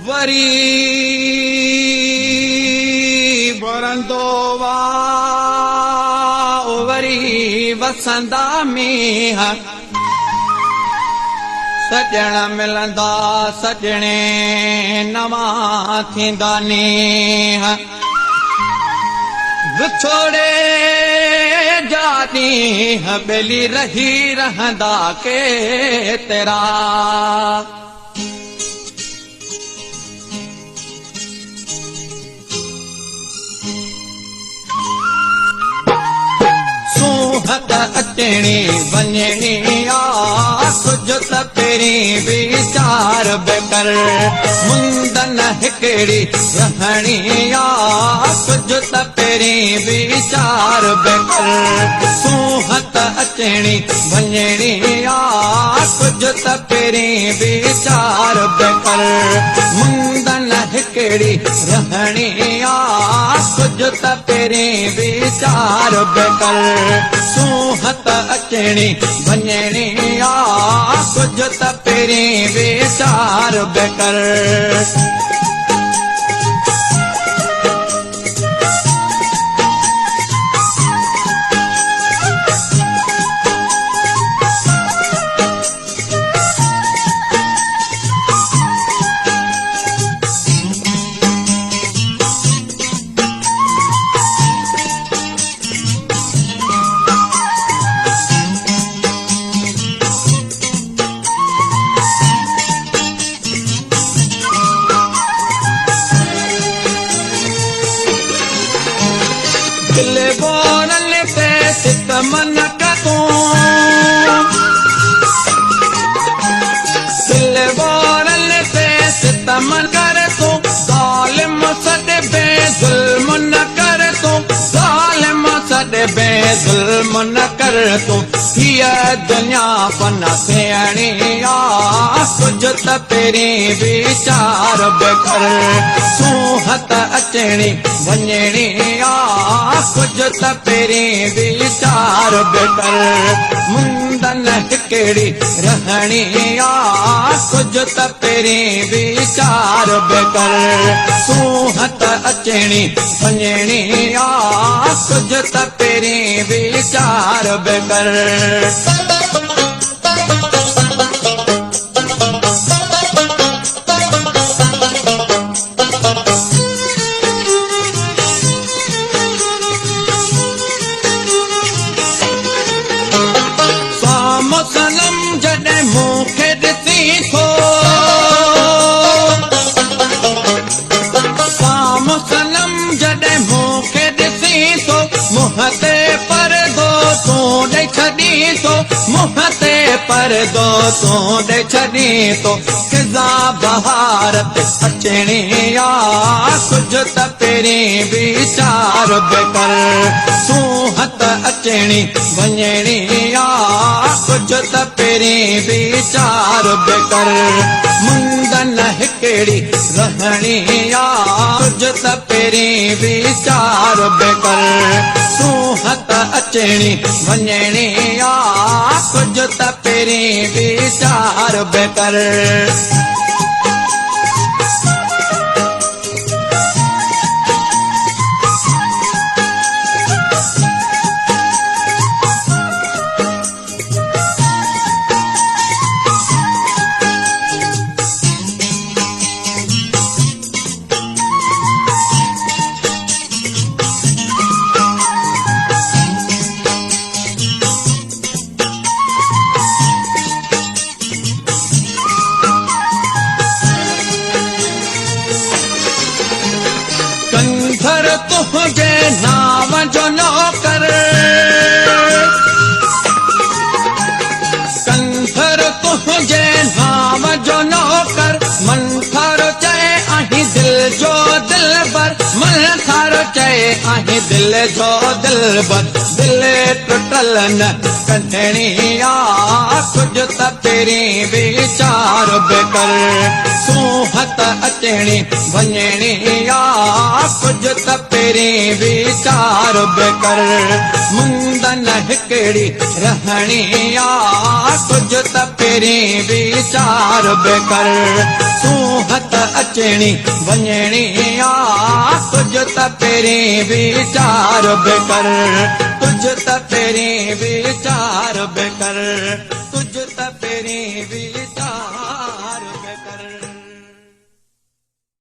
वरी वरंदो वा वरी वसंदा मींह सजण मिलंदा सजणे नवां थींदा नींह विछोड़े जा ॾींह ॿेली रही रहंदा केतिरा सूहत अचणी वञणी कुझु त पहिरीं वीचार बेकर मुंदन हिकिड़ी रहणी कुझु त पहिरीं वीचार बेकर सूहत अचणी वञणी कुझु त पहिरीं वीचार बेकर मुंदन हिकिड़ी रहणी कुझु त पहिरीं वीचार बेकर सूहत अचणी वञणी कुझु त पहिरीं वीचार बेकर दिल बोरल पे सितमन कतूं दिल बोरल पे सितमन कर तूं ज़ालिम सॾ बे ज़ुल्म न कर तूं ज़ालिम सॾ बे ज़ुल्म न कर तूं हीअ दुनिया फना थियणी कुझु त पहिरीं वीचार बेकर सूहत अचणी वञणी कुझु त पहिरीं वीचार बेकर मुंदन हिकिड़ी रहणी कुझु त पहिरीं वीचार बेकर सूहत अचणी वञणी कुझु त पहिरीं वीचार बेकर सनम जॾहिं मूंखे ॾिसी थो साम सनम जॾहिं मूंखे ॾिसी थो मुंहं ते परदो तूं ॾेई छॾी थो मुंहं ते परदो तूं ॾेई छॾी थो खिज़ा बहार ते अचणी कुझु त पहिरीं वीचार बेकर सूहत अचणी वञणी कुझु त पहिरीं वीचार बेकर मुंदन हिकिड़ी रहणी कुझु त पहिरीं वीचार बेकर सूहत अचणी वञणी कुझु त पहिरीं वीचार बेकर कंधर तुझे नाम जो नौकर कंधर तुझे नाम जो नौकर मंथर चए आहीं दिल जो दिलबर मंथर चए आहीं दिल जो दिलबर दिल टुटल न कढणी कुझु त पहिरीं वीचार बेकर सूहत अचणी वञणी कुझु त पहिरीं वीचार बेकर मुंदन हिकिड़ी रहणी कुझु त पहिरीं वीचार बेकर सूहत अचणी वञणी आ तुझ त पहिरीं वीचार बि कर तुझ त पहिरीं वीचार बि कर